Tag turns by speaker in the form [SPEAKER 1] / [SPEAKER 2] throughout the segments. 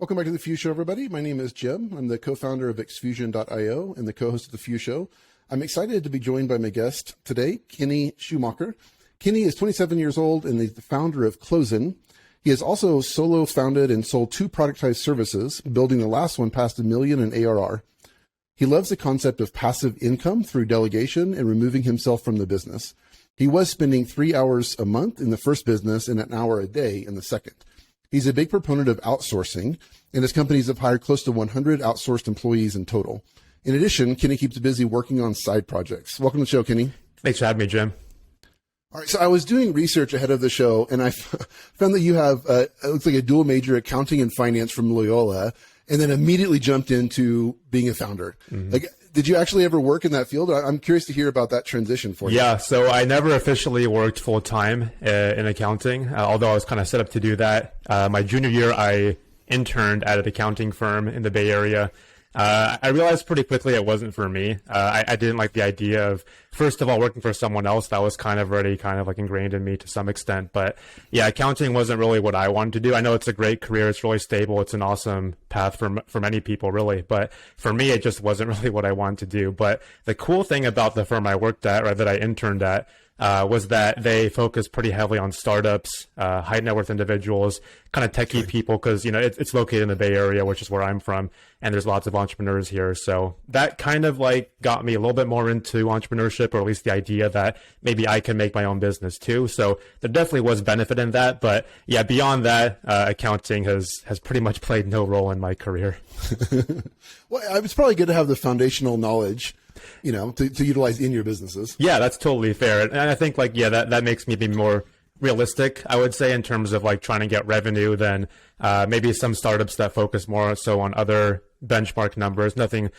[SPEAKER 1] Welcome back to the Fuse Show, everybody. My name is Jim. I'm the co-founder of Xfusion.io and the co-host of the Fuse Show. I'm excited to be joined by my guest today, Kenny Schumacher. Kenny is 27 years old and is the founder of Closin. He has also solo founded and sold 2 productized services, building the last one past $1 million in ARR. He loves the concept of passive income through delegation and removing himself from the business. He was spending 3 hours a month in the first business and an hour a day in the second. He's a big proponent of outsourcing, and his companies have hired close to 100 outsourced employees in total. In addition, Kenny keeps busy working on side projects. Welcome to the show, Kenny.
[SPEAKER 2] Thanks for having me, Jim.
[SPEAKER 1] All right, so I was doing research ahead of the show, and I found that you have, it looks like a dual major, accounting and finance from Loyola, and then immediately jumped into being a founder. Mm-hmm. Like, did you actually ever work in that field? I'm curious to hear about that transition for you.
[SPEAKER 2] Yeah, so I never officially worked full-time in accounting, although I was kind of set up to do that. My junior year, I interned at an accounting firm in the Bay Area. I realized pretty quickly it wasn't for me. I didn't like the idea of, first of all, working for someone else. That was kind of already like ingrained in me to some extent. But yeah, accounting wasn't really what I wanted to do. I know it's a great career. It's really stable. It's an awesome path for many people, really. But for me, it just wasn't really what I wanted to do. But the cool thing about the firm I worked at, or that I interned at, was that they focus pretty heavily on startups, high net worth individuals, kind of techie people, because it's located in the Bay Area, which is where I'm from, and there's lots of entrepreneurs here. So that kind of like got me a little bit more into entrepreneurship, or at least the idea that maybe I can make my own business too. So there definitely was benefit in that. But yeah, beyond that, accounting has pretty much played no role in my career.
[SPEAKER 1] Well, it's probably good to have the foundational knowledge, to utilize in your businesses.
[SPEAKER 2] Yeah, that's totally fair. And I think that makes me be more realistic, I would say, in terms of like trying to get revenue than maybe some startups that focus more so on other benchmark numbers. Nothing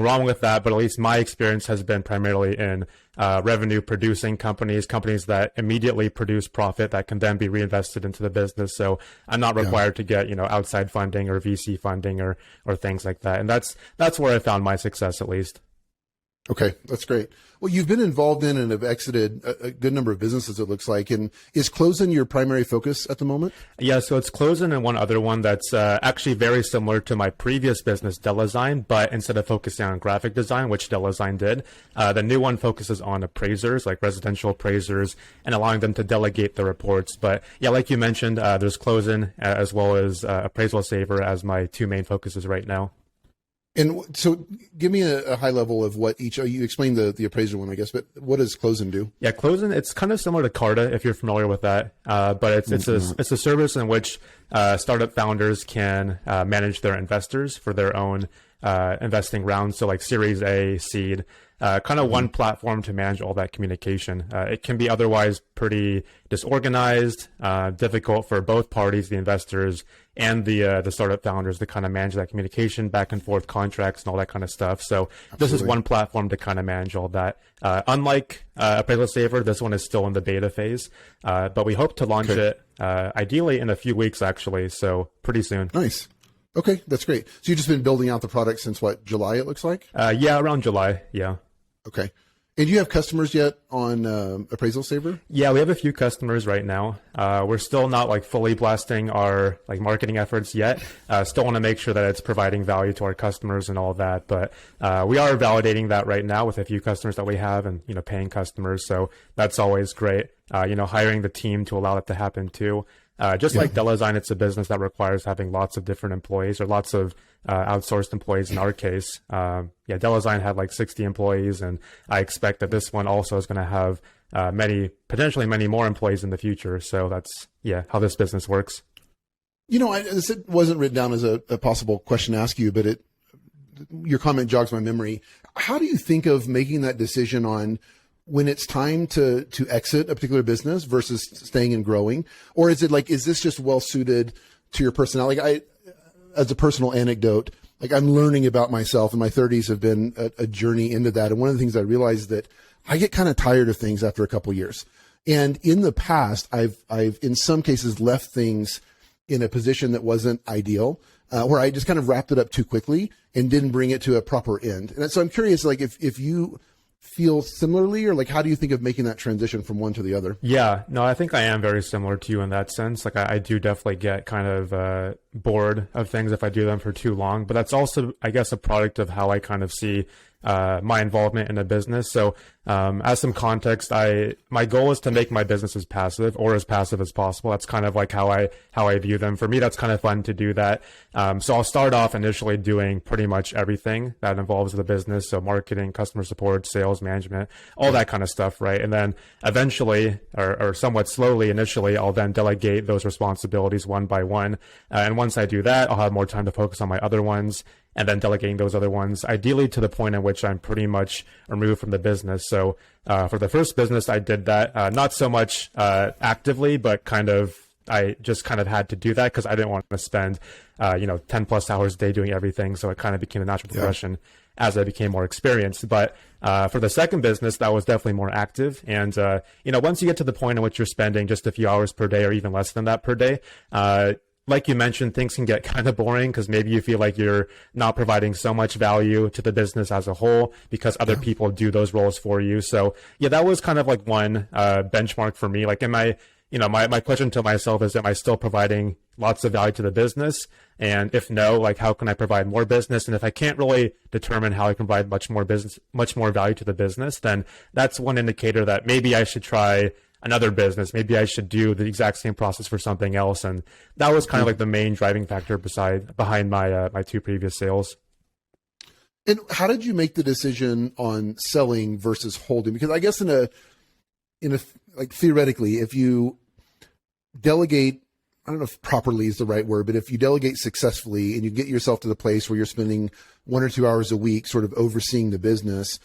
[SPEAKER 2] wrong with that, but at least my experience has been primarily in revenue producing companies that immediately produce profit that can then be reinvested into the business. So I'm not required to get outside funding or VC funding or things like that. And that's where I found my success, at least.
[SPEAKER 1] Okay, that's great. Well, you've been involved in and have exited a good number of businesses, it looks like. And is Closin your primary focus at the moment?
[SPEAKER 2] Yeah, so it's Closin and one other one that's actually very similar to my previous business, Delesign, but instead of focusing on graphic design, which Delesign did, the new one focuses on appraisers, like residential appraisers, and allowing them to delegate the reports. But yeah, like you mentioned, there's Closin as well as Appraisal Saver as my 2 main focuses right now.
[SPEAKER 1] And so give me a high level of what you explained the appraiser one, I guess, but what does Closin do?
[SPEAKER 2] Yeah, Closin, it's kind of similar to Carta, if you're familiar with that. But it's a service in which startup founders can manage their investors for their own investing rounds. So like Series A, seed, kind of one platform to manage all that communication. It can be otherwise pretty disorganized, difficult for both parties, the investors and the startup founders, to kind of manage that communication, back and forth contracts and all that kind of stuff. So This is one platform to kind of manage all that. Unlike Appraisal Saver, this one is still in the beta phase, but we hope to launch it ideally in a few weeks, actually. So pretty soon.
[SPEAKER 1] Nice. Okay, that's great. So you've just been building out the product since what, July, it looks like?
[SPEAKER 2] Yeah, around July. Yeah.
[SPEAKER 1] Okay. And do you have customers yet on Appraisal Saver?
[SPEAKER 2] Yeah, we have a few customers right now. We're still not like fully blasting our like marketing efforts yet. Still want to make sure that it's providing value to our customers and all that. But we are validating that right now with a few customers that we have, and paying customers. So that's always great. Hiring the team to allow that to happen too. Like Delesign, it's a business that requires having lots of different employees, or lots of outsourced employees in our case. Delesign had like 60 employees, and I expect that this one also is going to have potentially many more employees in the future. So that's, how this business works.
[SPEAKER 1] This wasn't written down as a possible question to ask you, but your comment jogs my memory. How do you think of making that decision on when it's time to exit a particular business versus staying and growing? Or is it like, is this just well suited to your personality? As a personal anecdote, like I'm learning about myself, and my 30s have been a journey into that. And one of the things I realized is that I get kind of tired of things after a couple of years. And in the past, I've in some cases left things in a position that wasn't ideal, where I just kind of wrapped it up too quickly and didn't bring it to a proper end. And so I'm curious, like if you feel similarly, or like how do you think of making that transition from one to the other?
[SPEAKER 2] Yeah, no, I think I am very similar to you in that sense. Like I do definitely get kind of bored of things if I do them for too long, but that's also, I guess, a product of how I kind of see my involvement in a business. So as some context, my goal is to make my business as passive as possible. That's kind of like how I view them. For me, that's kind of fun to do that. So I'll start off initially doing pretty much everything that involves the business. So marketing, customer support, sales management, all that kind of stuff, right? And then eventually, or somewhat slowly initially, I'll then delegate those responsibilities one by one. And once I do that, I'll have more time to focus on my other ones, and then delegating those other ones, ideally to the point in which I'm pretty much removed from the business. So for the first business, I did that, not so much actively, but I just kind of had to do that because I didn't want to spend, 10 plus hours a day doing everything. So it kind of became a natural progression as I became more experienced. But for the second business, that was definitely more active. And, once you get to the point in which you're spending just a few hours per day or even less than that per day, like you mentioned, things can get kind of boring because maybe you feel like you're not providing so much value to the business as a whole because other people do those roles for you. So yeah, that was kind of like one benchmark for me. Like, my question to myself is, am I still providing lots of value to the business? And if no, like, how can I provide more business? And if I can't really determine how I can provide much more value to the business, then that's one indicator that maybe I should try another business. Maybe I should do the exact same process for something else. And that was kind of like the main driving factor behind my two previous sales.
[SPEAKER 1] And how did you make the decision on selling versus holding? Because I guess in a like theoretically, if you delegate, I don't know if properly is the right word, but if you delegate successfully and you get yourself to the place where you're spending 1 or 2 hours a week sort of overseeing the business,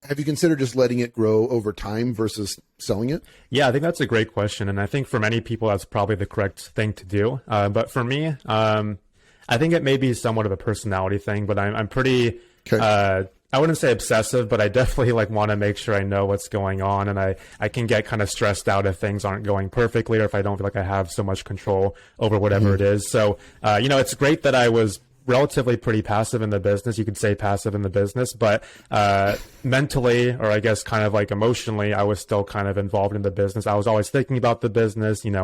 [SPEAKER 1] have you considered just letting it grow over time versus selling it?
[SPEAKER 2] Yeah, I think that's a great question. And I think for many people, that's probably the correct thing to do. But for me, I think it may be somewhat of a personality thing, but I'm pretty, I wouldn't say obsessive, but I definitely want to make sure I know what's going on. And I can get kind of stressed out if things aren't going perfectly, or if I don't feel like I have so much control over whatever it is. So, it's great that I was relatively pretty passive in the business. You could say passive in the business, but mentally, or I guess kind of like emotionally, I was still kind of involved in the business. I was always thinking about the business, when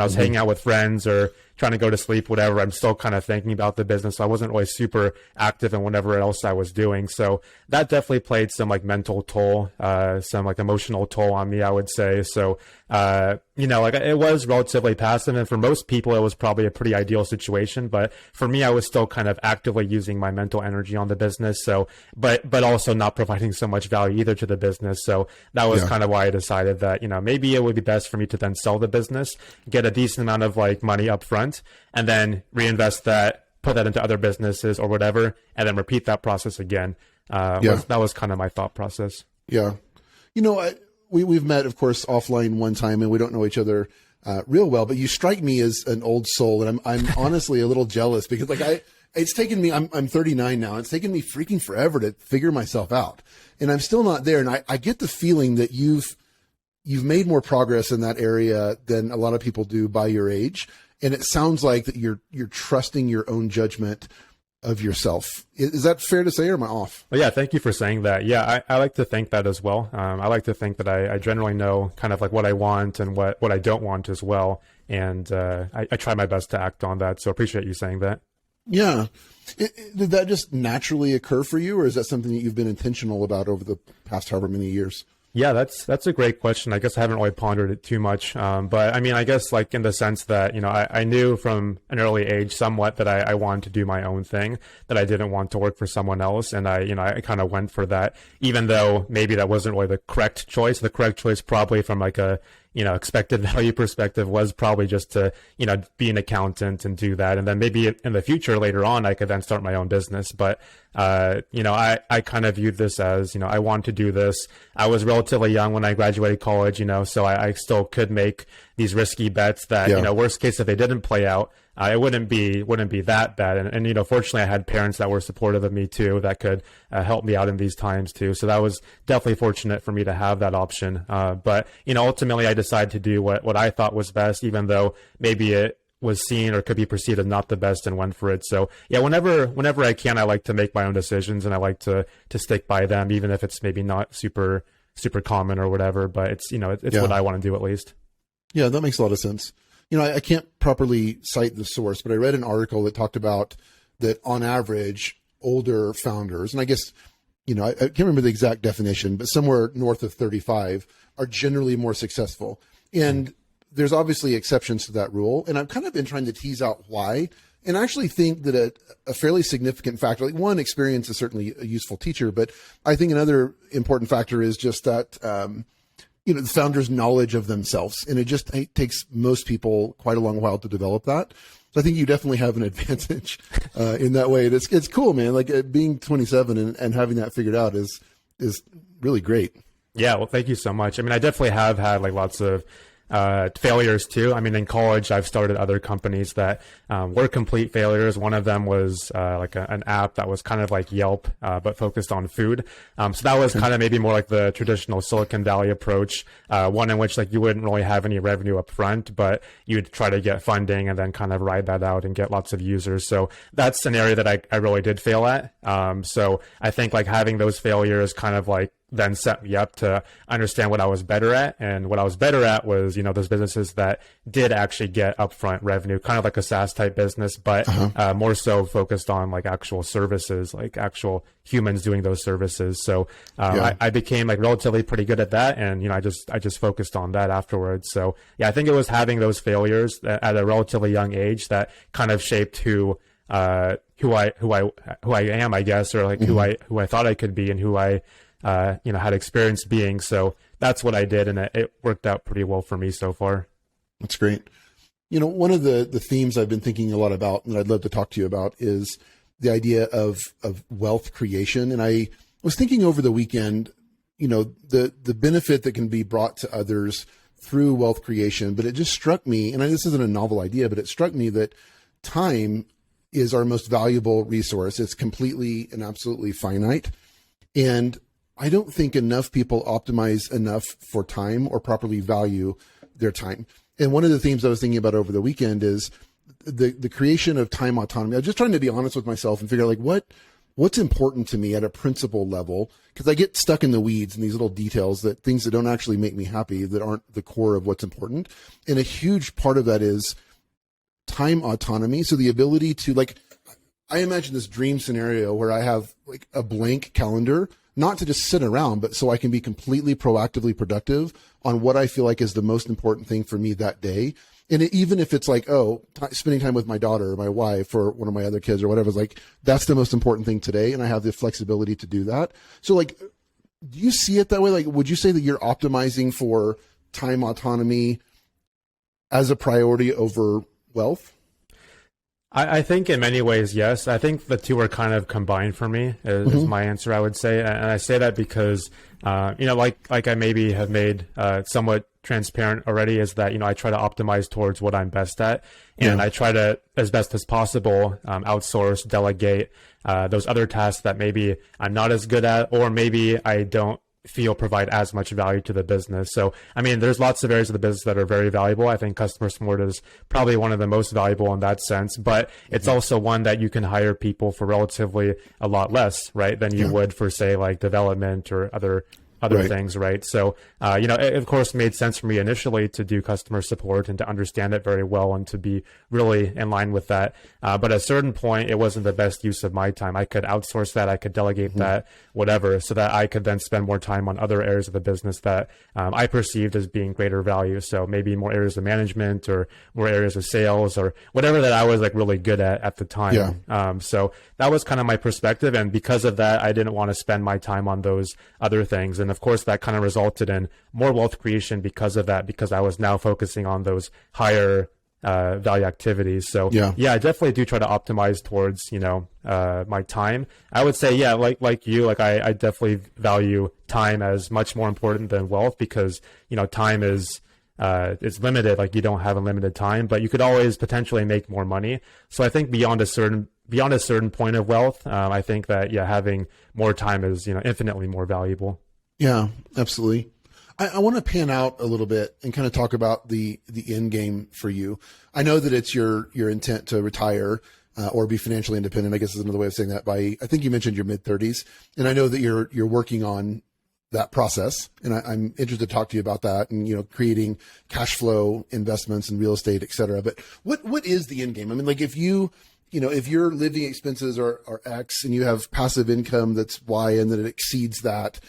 [SPEAKER 2] I was hanging out with friends or trying to go to sleep, whatever, I'm still kind of thinking about the business. So I wasn't really super active in whatever else I was doing. So that definitely played some mental toll, some emotional toll on me, I would say. So, it was relatively passive, and for most people, it was probably a pretty ideal situation. But for me, I was still kind of actively using my mental energy on the business. So, but also not providing so much value either to the business. So that was kind of why I decided that, maybe it would be best for me to then sell the business, get a decent amount of money up front, and then reinvest that, put that into other businesses or whatever, and then repeat that process again. That was kind of my thought process.
[SPEAKER 1] Yeah. We've met, of course, offline one time, and we don't know each other real well, but you strike me as an old soul, and I'm honestly a little jealous because it's taken me, I'm 39 now. It's taken me freaking forever to figure myself out, and I'm still not there. And I get the feeling that you've made more progress in that area than a lot of people do by your age. And it sounds like that you're trusting your own judgment of yourself. Is that fair to say, or am I off?
[SPEAKER 2] Well, yeah, thank you for saying that. Yeah, I like to think that as well. I like to think that I generally know kind of what I want and what I don't want as well. And I try my best to act on that. So appreciate you saying that.
[SPEAKER 1] Yeah. Did that just naturally occur for you, or is that something that you've been intentional about over the past however many years?
[SPEAKER 2] Yeah, that's a great question. I guess I haven't really pondered it too much. But I mean, I guess in the sense that, I knew from an early age somewhat that I wanted to do my own thing, that I didn't want to work for someone else. And I kind of went for that, even though maybe that wasn't really the correct choice. The correct choice probably from a expected value perspective was probably just to, be an accountant and do that. And then maybe in the future, later on, I could then start my own business. But, I kind of viewed this as, I want to do this. I was relatively young when I graduated college, so I still could make these risky bets that, worst case, if they didn't play out, it wouldn't be that bad. And fortunately I had parents that were supportive of me too, that could help me out in these times too. So that was definitely fortunate for me to have that option. But ultimately I decided to do what I thought was best, even though maybe it was seen or could be perceived as not the best and went for it. So yeah, whenever I can, I like to make my own decisions, and I like to stick by them, even if it's maybe not super common or whatever, but it's, it's what I want to do at least.
[SPEAKER 1] Yeah, that makes a lot of sense. I can't properly cite the source, but I read an article that talked about that on average, older founders, and I guess, I can't remember the exact definition, but somewhere north of 35 are generally more successful. And there's obviously exceptions to that rule. And I've kind of been trying to tease out why. And I actually think that a fairly significant factor, like one, experience is certainly a useful teacher, but I think another important factor is just that, the founder's knowledge of themselves. And it takes most people quite a long while to develop that. So I think you definitely have an advantage in that way. And it's cool, man. Like being 27 and having that figured out is really great.
[SPEAKER 2] Yeah. Well, thank you so much. I mean, I definitely have had like lots of failures too. I mean, in college, I've started other companies that were complete failures. One of them was like an app that was kind of like Yelp, but focused on food. So that was kind of maybe more like the traditional Silicon Valley approach, one in which like you wouldn't really have any revenue up front, but you'd try to get funding and then kind of ride that out and get lots of users. So that's an area that I really did fail at. So I think like having those failures kind of like then set me up to understand what I was better at. And what I was better at was, those businesses that did actually get upfront revenue, kind of like a SaaS type business, but more so focused on like actual services, like actual humans doing those services. So I became like relatively pretty good at that. And, I just focused on that afterwards. So yeah, I think it was having those failures at a relatively young age that kind of shaped who I am, I guess, or like who I thought I could be and who I had experience being. So that's what I did. And it worked out pretty well for me so far.
[SPEAKER 1] That's great. One of the themes I've been thinking a lot about and I'd love to talk to you about is the idea of wealth creation. And I was thinking over the weekend, the benefit that can be brought to others through wealth creation, but it just struck me, and this isn't a novel idea, but it struck me that time is our most valuable resource. It's completely and absolutely finite. And I don't think enough people optimize enough for time or properly value their time. And one of the themes I was thinking about over the weekend is the creation of time autonomy. I was just trying to be honest with myself and figure out like what's important to me at a principle level, because I get stuck in the weeds and these little details, that things that don't actually make me happy, that aren't the core of what's important. And a huge part of that is time autonomy. So the ability to, like, I imagine this dream scenario where I have like a blank calendar, not to just sit around, but so I can be completely proactively productive on what I feel like is the most important thing for me that day. And even if it's like, spending time with my daughter or my wife or one of my other kids or whatever, it's like, that's the most important thing today. And I have the flexibility to do that. So like, do you see it that way? Like, would you say that you're optimizing for time autonomy as a priority over wealth?
[SPEAKER 2] I think in many ways, yes. I think the two are kind of combined for me is my answer, I would say. And I say that because, like I maybe have made somewhat transparent already, is that, I try to optimize towards what I'm best at. And I try to, as best as possible, outsource, delegate those other tasks that maybe I'm not as good at, or maybe I don't feel provide as much value to the business. So, I mean, there's lots of areas of the business that are very valuable. I think customer support is probably one of the most valuable in that sense, but it's also one that you can hire people for relatively a lot less, right, than you would for, say, like development or other things, right? So, it of course made sense for me initially to do customer support and to understand it very well and to be really in line with that. But at a certain point, it wasn't the best use of my time. I could outsource that, I could delegate that, whatever, so that I could then spend more time on other areas of the business that I perceived as being greater value. So maybe more areas of management or more areas of sales or whatever that I was like really good at the time. So that was kind of my perspective. And because of that, I didn't want to spend my time on those other things. And of course, that kind of resulted in more wealth creation because of that, because I was now focusing on those higher value activities. So I definitely do try to optimize towards, my time. I would say, like you, I definitely value time as much more important than wealth, because, time is, it's limited. Like, you don't have unlimited time, but you could always potentially make more money. So I think beyond a certain point of wealth, I think that, having more time is, infinitely more valuable.
[SPEAKER 1] Yeah, absolutely. I want to pan out a little bit and kind of talk about the end game for you. I know that it's your intent to retire or be financially independent. I guess is another way of saying that. By I think you mentioned your mid-30s, and I know that you're working on that process, and I'm interested to talk to you about that, and creating cash flow investments in real estate, et cetera. But what is the end game? I mean, like if if your living expenses are X and you have passive income that's Y and then it exceeds that,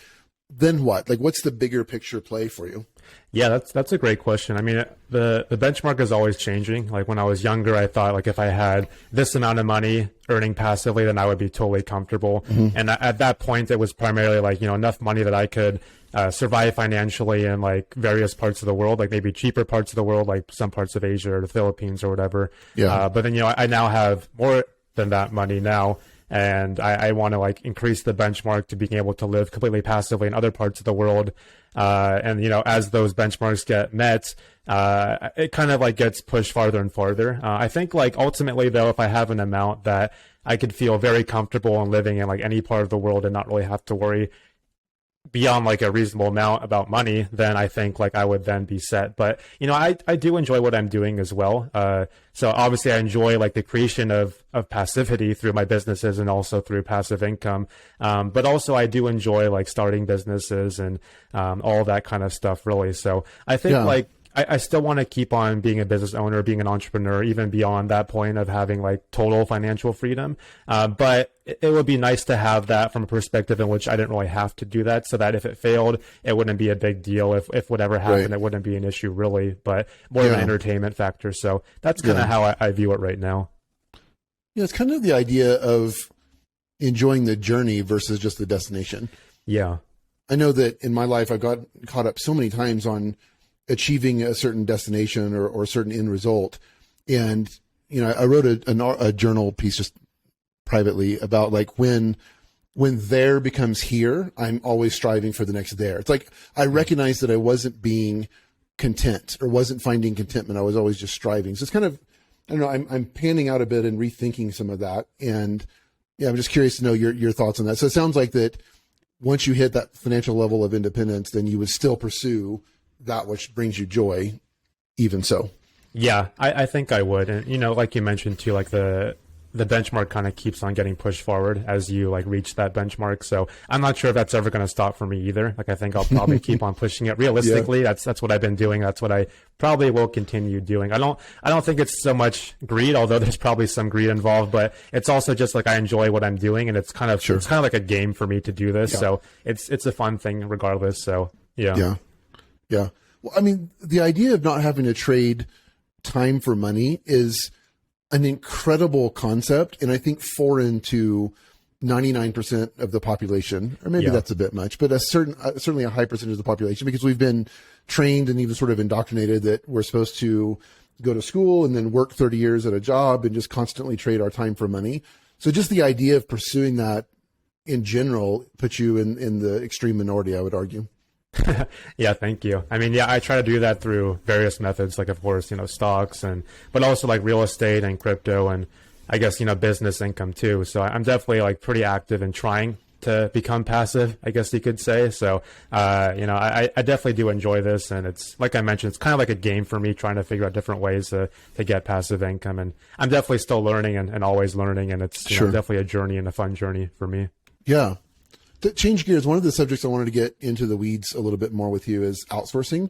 [SPEAKER 1] then what? Like, what's the bigger picture play for you?
[SPEAKER 2] Yeah, that's a great question. I mean, the benchmark is always changing. Like when I was younger, I thought like if I had this amount of money earning passively, then I would be totally comfortable. Mm-hmm. And at that point, it was primarily like, enough money that I could survive financially in like various parts of the world, like maybe cheaper parts of the world, like some parts of Asia or the Philippines or whatever. Yeah. But then, I now have more than that money now. And I want to like increase the benchmark to being able to live completely passively in other parts of the world. And as those benchmarks get met, it kind of like gets pushed farther and farther. I think like ultimately though, if I have an amount that I could feel very comfortable in living in like any part of the world and not really have to worry beyond like a reasonable amount about money, then I think like I would then be set. But I do enjoy what I'm doing as well. So obviously I enjoy like the creation of passivity through my businesses and also through passive income. But also I do enjoy like starting businesses and all that kind of stuff really. So I think like I still want to keep on being a business owner, being an entrepreneur, even beyond that point of having like total financial freedom. But it would be nice to have that from a perspective in which I didn't really have to do that, so that if it failed, it wouldn't be a big deal. If whatever happened, It wouldn't be an issue really, but more of an entertainment factor. So that's kind of how I view it right now.
[SPEAKER 1] Yeah, it's kind of the idea of enjoying the journey versus just the destination. Yeah. I know that in my life, I've got caught up so many times on achieving a certain destination or a certain end result. And, I wrote a journal piece just privately about like when there becomes here, I'm always striving for the next there. It's like, I recognized that I wasn't being content or wasn't finding contentment. I was always just striving. So it's kind of, I don't know, I'm panning out a bit and rethinking some of that. And yeah, I'm just curious to know your thoughts on that. So it sounds like that once you hit that financial level of independence, then you would still pursue that which brings you joy, even so. Yeah,
[SPEAKER 2] I think I would. And, like you mentioned too, like the benchmark kind of keeps on getting pushed forward as you like reach that benchmark. So I'm not sure if that's ever going to stop for me either. Like, I think I'll probably keep on pushing it realistically. Yeah. That's what I've been doing. That's what I probably will continue doing. I don't think it's so much greed, although there's probably some greed involved, but it's also just like, I enjoy what I'm doing, and it's kind of, it's kind of like a game for me to do this. Yeah. So it's a fun thing regardless. So yeah.
[SPEAKER 1] Yeah. Well, I mean, the idea of not having to trade time for money is an incredible concept, and I think foreign to 99% of the population, or maybe that's a bit much, but certainly a high percentage of the population, because we've been trained and even sort of indoctrinated that we're supposed to go to school and then work 30 years at a job and just constantly trade our time for money. So just the idea of pursuing that in general puts you in the extreme minority, I would argue.
[SPEAKER 2] Yeah, thank you. I mean, I try to do that through various methods, like of course, stocks but also like real estate and crypto, and I guess, business income too. So I'm definitely like pretty active in trying to become passive, I guess you could say. So, I definitely do enjoy this, and it's like I mentioned, it's kind of like a game for me, trying to figure out different ways to get passive income. And I'm definitely still learning and always learning. And it's definitely a journey and a fun journey for me.
[SPEAKER 1] Yeah. To change gears, one of the subjects I wanted to get into the weeds a little bit more with you is outsourcing.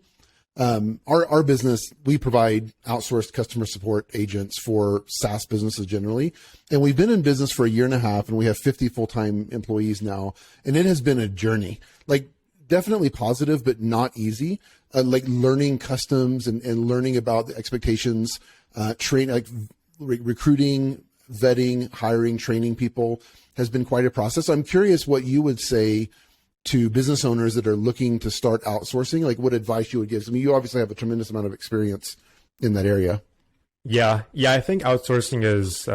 [SPEAKER 1] Our business, we provide outsourced customer support agents for SaaS businesses generally. And we've been in business for a year and a half, and we have 50 full-time employees now. And it has been a journey, like definitely positive, but not easy. Like learning customs and learning about the expectations, recruiting, vetting, hiring, training people has been quite a process. I'm curious what you would say to business owners that are looking to start outsourcing, like what advice you would give. I mean, you obviously have a tremendous amount of experience in that area.
[SPEAKER 2] Yeah, I think outsourcing is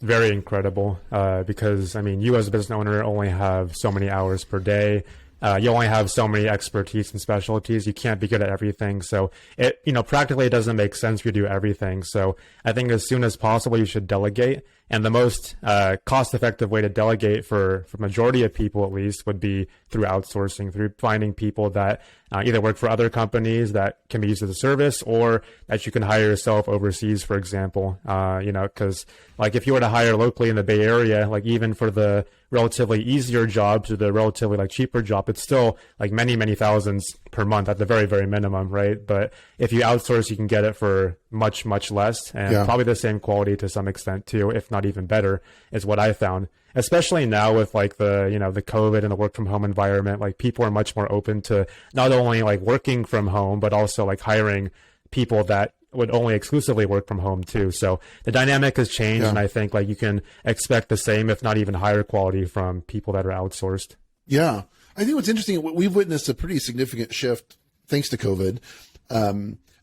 [SPEAKER 2] very incredible because, I mean, you as a business owner only have so many hours per day. You only have so many expertise and specialties. You can't be good at everything. So practically it doesn't make sense for you to do everything. So I think as soon as possible, you should delegate. And the most cost-effective way to delegate for majority of people, at least, would be through outsourcing, through finding people that either work for other companies that can be used as a service, or that you can hire yourself overseas, for example. Because like if you were to hire locally in the Bay Area, like even for the relatively easier jobs or the relatively like cheaper job, it's still like many, many thousands per month at the very, very minimum, right? But if you outsource, you can get it for much, much less, and probably the same quality to some extent too, if not even better, is what I found. Especially now with like the COVID and the work from home environment, like people are much more open to not only like working from home, but also like hiring people that would only exclusively work from home too. So the dynamic has changed, and I think like you can expect the same, if not even higher quality from people that are outsourced.
[SPEAKER 1] Yeah. I think what's interesting, we've witnessed a pretty significant shift thanks to COVID,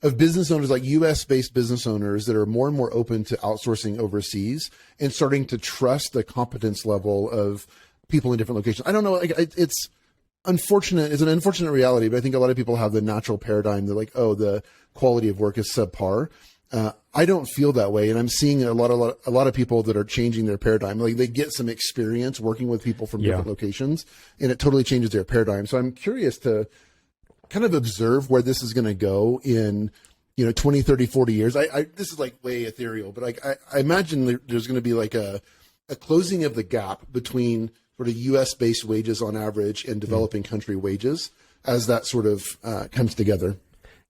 [SPEAKER 1] of business owners, like US-based business owners that are more and more open to outsourcing overseas and starting to trust the competence level of people in different locations. I don't know, like it's unfortunate. It's an unfortunate reality, but I think a lot of people have the natural paradigm. They're like, oh, the quality of work is subpar. I don't feel that way, and I'm seeing a lot of people that are changing their paradigm. Like they get some experience working with people from different locations, and it totally changes their paradigm. So I'm curious to kind of observe where this is going to go in 20, 30, 40 years. This is like way ethereal, but like I imagine there's going to be like a closing of the gap between sort of US based wages on average and developing country wages as that sort of comes together.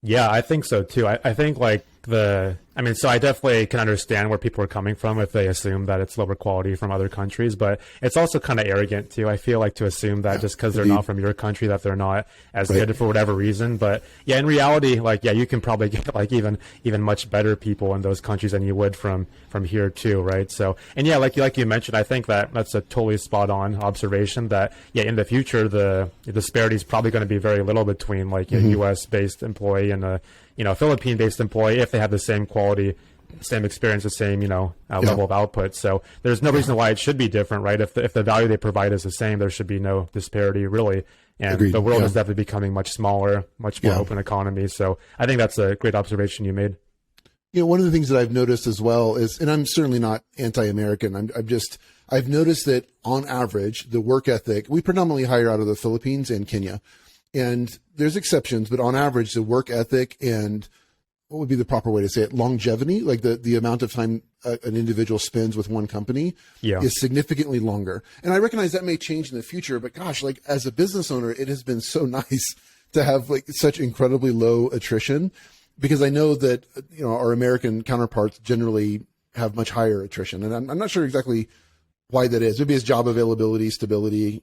[SPEAKER 2] Yeah, I think so too. I think like so I definitely can understand where people are coming from if they assume that it's lower quality from other countries, but it's also kind of arrogant too. I feel like to assume that just because they're not from your country that they're not as good for whatever reason. But yeah, in reality, like, yeah, you can probably get like even much better people in those countries than you would from here too, right? So, and yeah, like you mentioned, I think that's a totally spot on observation that, yeah, in the future, the disparity is probably going to be very little between like a US based employee and a Philippine-based employee if they have the same quality, same experience, the same level of output. So there's no reason why it should be different, right? If the value they provide is the same, there should be no disparity really. And the world is definitely becoming much smaller, much more open economy. So I think that's a great observation you made.
[SPEAKER 1] One of the things that I've noticed as well is, and I'm certainly not anti-American. I've noticed that on average, the work ethic, we predominantly hire out of the Philippines and Kenya. And there's exceptions, but on average, the work ethic and what would be the proper way to say it? Longevity, like the amount of time an individual spends with one company is significantly longer. And I recognize that may change in the future, but gosh, like as a business owner, it has been so nice to have like such incredibly low attrition, because I know that, our American counterparts generally have much higher attrition. And I'm not sure exactly why that is. Maybe it's job availability, stability,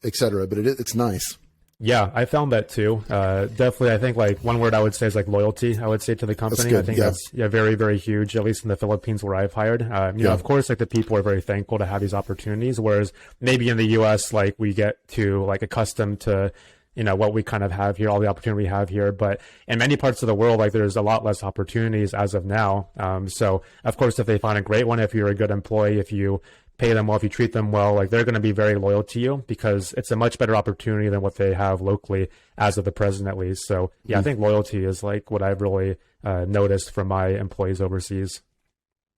[SPEAKER 1] et cetera, but it's nice.
[SPEAKER 2] Yeah, I found that too. Definitely, I think like one word I would say is like loyalty. I would say to the company. I think that's very, very huge. At least in the Philippines where I've hired. Of course, like the people are very thankful to have these opportunities. Whereas maybe in the U.S., like we get to like accustomed to what we kind of have here, all the opportunity we have here. But in many parts of the world, like there's a lot less opportunities as of now. So of course, if they find a great one, if you're a good employee, if you pay them well, if you treat them well, like they're going to be very loyal to you because it's a much better opportunity than what they have locally as of the present, at least. So yeah, I think loyalty is like what I've really noticed from my employees overseas.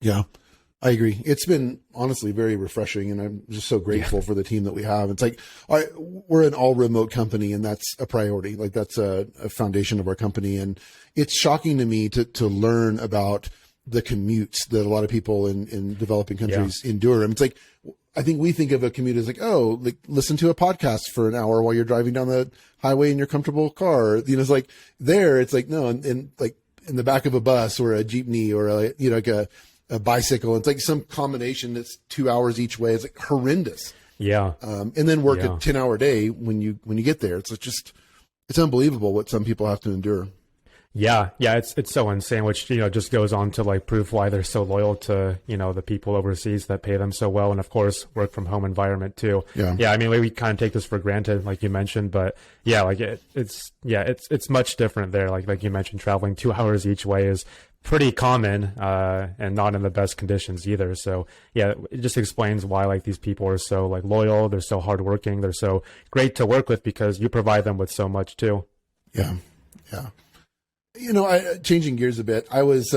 [SPEAKER 2] Yeah,
[SPEAKER 1] I agree. It's been honestly very refreshing, and I'm just so grateful for the team that we have. It's like, we're an all remote company, and that's a priority. Like that's a foundation of our company. And it's shocking to me to learn about the commutes that a lot of people in developing countries endure. And it's like, I think we think of a commute as like, oh, like listen to a podcast for an hour while you're driving down the highway in your comfortable car. It's like there, it's like, no, and like in the back of a bus or a jeepney or like a bicycle. It's like some combination that's 2 hours each way. It's like horrendous.
[SPEAKER 2] Yeah.
[SPEAKER 1] And then work a 10-hour day when you get there. It's just, it's unbelievable what some people have to endure.
[SPEAKER 2] Yeah, it's so insane, which, just goes on to like prove why they're so loyal to, the people overseas that pay them so well. And of course, work from home environment too. Yeah. I mean, we kind of take this for granted, like you mentioned, but yeah, like it's much different there. Like you mentioned, traveling 2 hours each way is pretty common, and not in the best conditions either. So yeah, it just explains why like these people are so like loyal. They're so hardworking. They're so great to work with because you provide them with so much too.
[SPEAKER 1] Yeah. Changing gears a bit, I was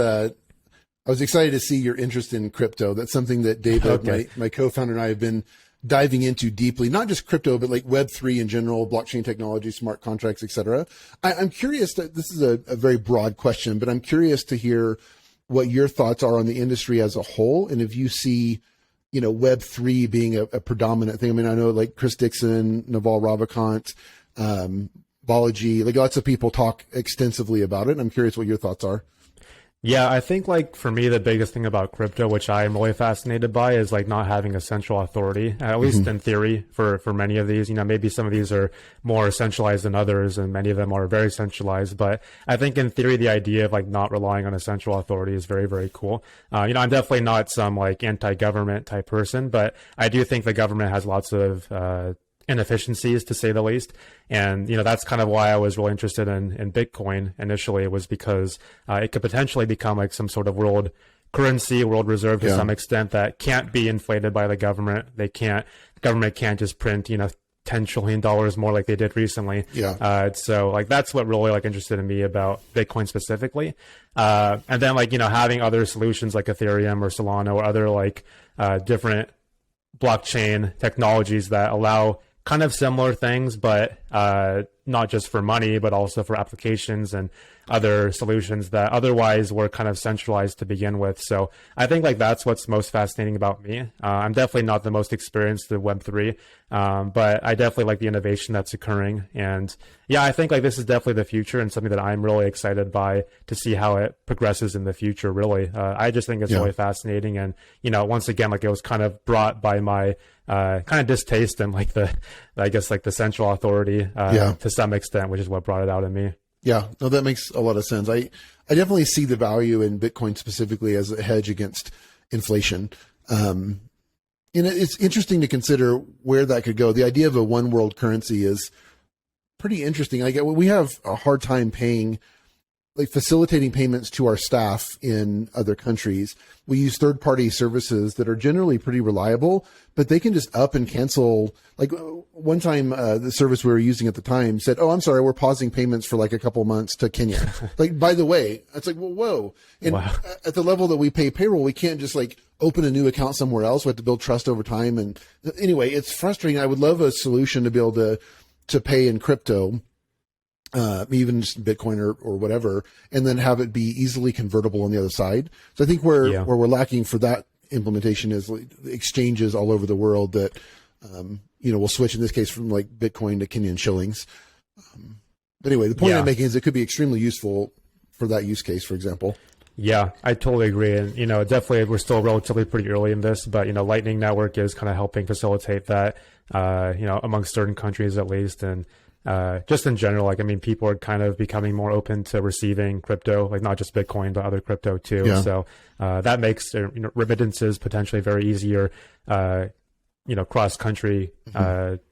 [SPEAKER 1] I was excited to see your interest in crypto. That's something that David,
[SPEAKER 2] Okay.
[SPEAKER 1] my co-founder, and I have been diving into deeply, not just crypto, but like Web3 in general, blockchain technology, smart contracts, et cetera. I'm curious that this is a very broad question, but I'm curious to hear what your thoughts are on the industry as a whole. And if you see, Web3 being a predominant thing. I mean, I know like Chris Dixon, Naval Ravikant, Balaji, like lots of people talk extensively about it. And I'm curious what your thoughts are.
[SPEAKER 2] Yeah, I think like for me, the biggest thing about crypto, which I'm really fascinated by, is like not having a central authority, at least in theory for many of these. Maybe some of these are more centralized than others, and many of them are very centralized. But I think in theory, the idea of like not relying on a central authority is very, very cool. I'm definitely not some like anti-government type person, but I do think the government has lots of inefficiencies, to say the least. And, that's kind of why I was really interested in Bitcoin initially, was because it could potentially become like some sort of world currency, world reserve to some extent that can't be inflated by the government. The government can't just print, $10 trillion more like they did recently. So like, that's what really like interested in me about Bitcoin specifically. And then like, having other solutions like Ethereum or Solana or other like different blockchain technologies that allow kind of similar things, but not just for money, but also for applications and other solutions that otherwise were kind of centralized to begin with. So I think like that's what's most fascinating about me. I'm definitely not the most experienced in Web3, but I definitely like the innovation that's occurring. And yeah, I think like this is definitely the future and something that I'm really excited by to see how it progresses in the future, really. I just think it's really fascinating. And, once again, like it was kind of brought by my kind of distaste and like the central authority to some extent, which is what brought it out in me.
[SPEAKER 1] Yeah, no, that makes a lot of sense. I definitely see the value in Bitcoin specifically as a hedge against inflation. And it's interesting to consider where that could go. The idea of a one world currency is pretty interesting. We have a hard time facilitating payments to our staff in other countries. We use third-party services that are generally pretty reliable, but they can just up and cancel. Like one time, the service we were using at the time said, "Oh, I'm sorry, we're pausing payments for like a couple months to Kenya." Like, by the way, it's like, well, whoa. And at the level that we pay payroll, we can't just like open a new account somewhere else. We have to build trust over time. And anyway, it's frustrating. I would love a solution to be able to pay in crypto, even just Bitcoin or whatever, and then have it be easily convertible on the other side. So I think where we're lacking for that implementation is like exchanges all over the world that, will switch in this case from like Bitcoin to Kenyan shillings. But anyway, the point I'm making is it could be extremely useful for that use case, for example.
[SPEAKER 2] Yeah, I totally agree. And, definitely we're still relatively pretty early in this, but, Lightning Network is kind of helping facilitate that, amongst certain countries at least. And, just in general, people are kind of becoming more open to receiving crypto, like not just Bitcoin, but other crypto too. Yeah. So that makes remittances potentially very easier, cross-country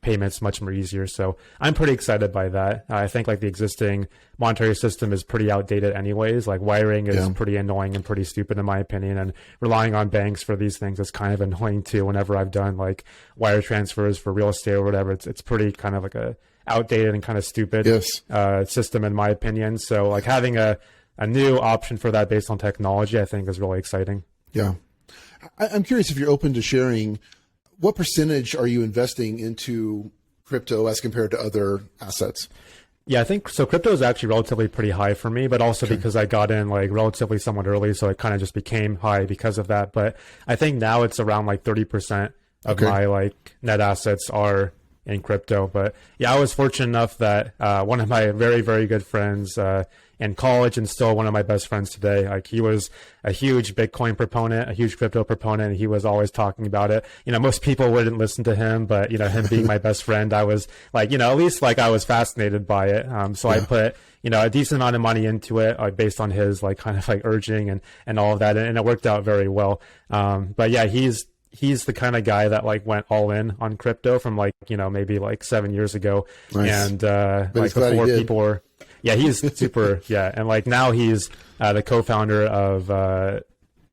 [SPEAKER 2] payments much more easier. So I'm pretty excited by that. I think like the existing monetary system is pretty outdated anyways. Like wiring is pretty annoying and pretty stupid in my opinion. And relying on banks for these things is kind of annoying too. Whenever I've done like wire transfers for real estate or whatever, it's pretty kind of like a outdated and kind of stupid system in my opinion. So like having a new option for that based on technology, I think is really exciting. Yeah.
[SPEAKER 1] I'm curious if you're open to sharing, what percentage are you investing into crypto as compared to other assets?
[SPEAKER 2] Yeah, I think so. Crypto is actually relatively pretty high for me, but also because I got in like relatively somewhat early. So it kind of just became high because of that. But I think now it's around like 30% of my like net assets are in crypto. But yeah, I was fortunate enough that one of my very, very good friends in college and still one of my best friends today, like he was a huge Bitcoin proponent, a huge crypto proponent. And he was always talking about it. Most people wouldn't listen to him, but him being my best friend, I was like, at least like I was fascinated by it. So I put, a decent amount of money into it based on his like kind of like urging and all of that. And it worked out very well. But yeah, he's the kind of guy that like went all in on crypto from like, maybe like 7 years ago. Nice. And like before people were, he's super. And like now he's the co-founder of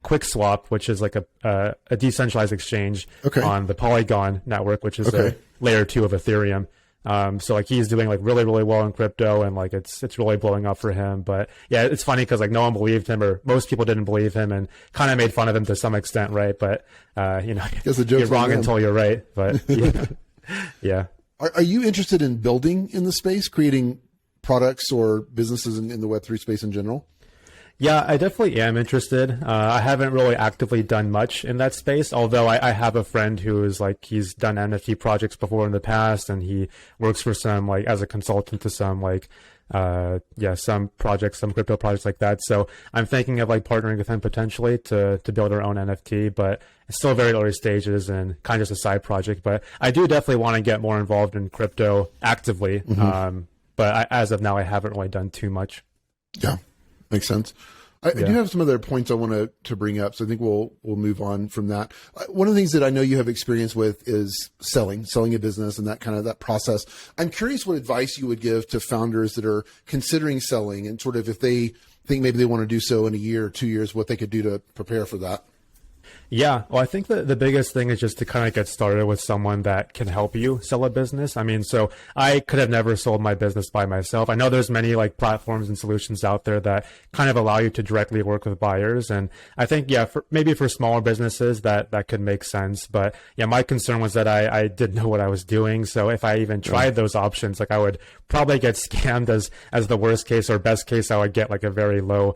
[SPEAKER 2] QuickSwap, which is like a decentralized exchange on the Polygon network, which is a layer 2 of Ethereum. So like he's doing like really, really well in crypto, and like it's really blowing up for him. But yeah, it's funny because like no one believed him, or most people didn't believe him, and kind of made fun of him to some extent, right? But you're wrong until you're right. But yeah. Yeah.
[SPEAKER 1] Are you interested in building in the space, creating products or businesses in the Web3 space in general?
[SPEAKER 2] Yeah, I definitely am interested. I haven't really actively done much in that space, although I have a friend who is like, he's done NFT projects before in the past, and he works for some, like, as a consultant to some, like, some projects, some crypto projects like that. So I'm thinking of like partnering with him potentially to build our own NFT, but it's still very early stages and kind of just a side project. But I do definitely want to get more involved in crypto actively. But as of now, I haven't really done too much.
[SPEAKER 1] Yeah, makes sense. I do have some other points I want to bring up, so I think we'll move on from that. One of the things that I know you have experience with is selling a business and that process. I'm curious what advice you would give to founders that are considering selling, and sort of if they think maybe they want to do so in a year or 2 years, what they could do to prepare for that.
[SPEAKER 2] Yeah, well, I think that the biggest thing is just to kind of get started with someone that can help you sell a business. I mean, so I could have never sold my business by myself. I know there's many like platforms and solutions out there that kind of allow you to directly work with buyers. And I think, yeah, maybe for smaller businesses that could make sense. But yeah, my concern was that I didn't know what I was doing. So if I even tried those options, like I would probably get scammed as the worst case, or best case, I would get like a very low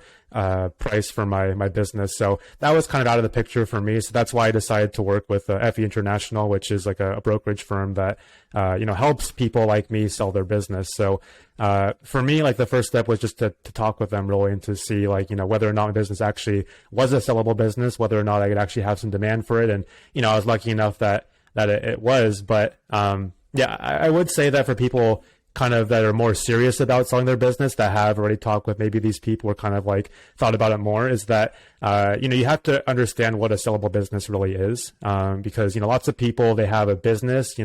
[SPEAKER 2] price for my business. So that was kind of out of the picture for me. So that's why I decided to work with FE International, which is like a brokerage firm that, helps people like me sell their business. So for me, like the first step was just to talk with them really, and to see like, whether or not my business actually was a sellable business, whether or not I could actually have some demand for it. And, I was lucky enough that it was. But I would say that for people kind of that are more serious about selling their business, that have already talked with maybe these people or kind of like thought about it more, is that you have to understand what a sellable business really is, because lots of people, they have a business,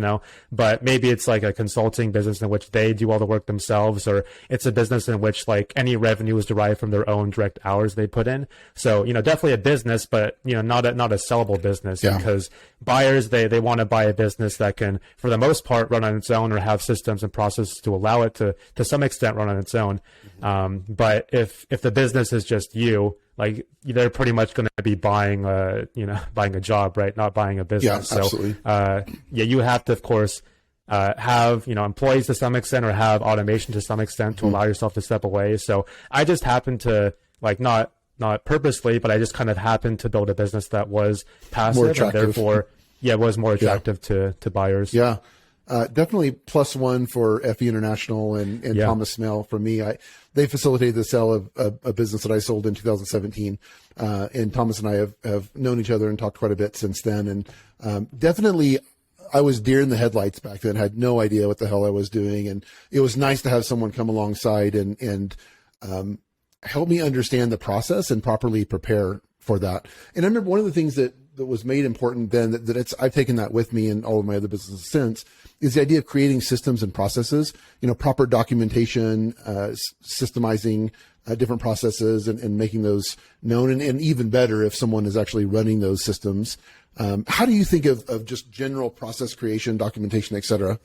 [SPEAKER 2] but maybe it's like a consulting business in which they do all the work themselves, or it's a business in which like any revenue is derived from their own direct hours they put in. So definitely a business, but not a sellable business, because buyers, they want to buy a business that can, for the most part, run on its own, or have systems and processes to allow it to some extent run on its own. But if the business is just you, like they're pretty much going to be buying a job, right? Not buying a business.
[SPEAKER 1] Yeah, absolutely.
[SPEAKER 2] So you have to, of course, have employees to some extent, or have automation to some extent to allow yourself to step away. So I just happened to like not purposely, but I just kind of happened to build a business that was passive, and therefore was more attractive to buyers.
[SPEAKER 1] Yeah. Definitely +1 for FE International and Thomas Smale for me. They facilitated the sale of a business that I sold in 2017. And Thomas and I have known each other and talked quite a bit since then. And definitely I was deer in the headlights back then, had no idea what the hell I was doing. And it was nice to have someone come alongside and help me understand the process and properly prepare for that. And I remember one of the things that was made important then, that I've taken that with me in all of my other businesses since, is the idea of creating systems and processes, proper documentation, systemizing different processes and making those known, and even better if someone is actually running those systems. How do you think of just general process creation, documentation, et cetera?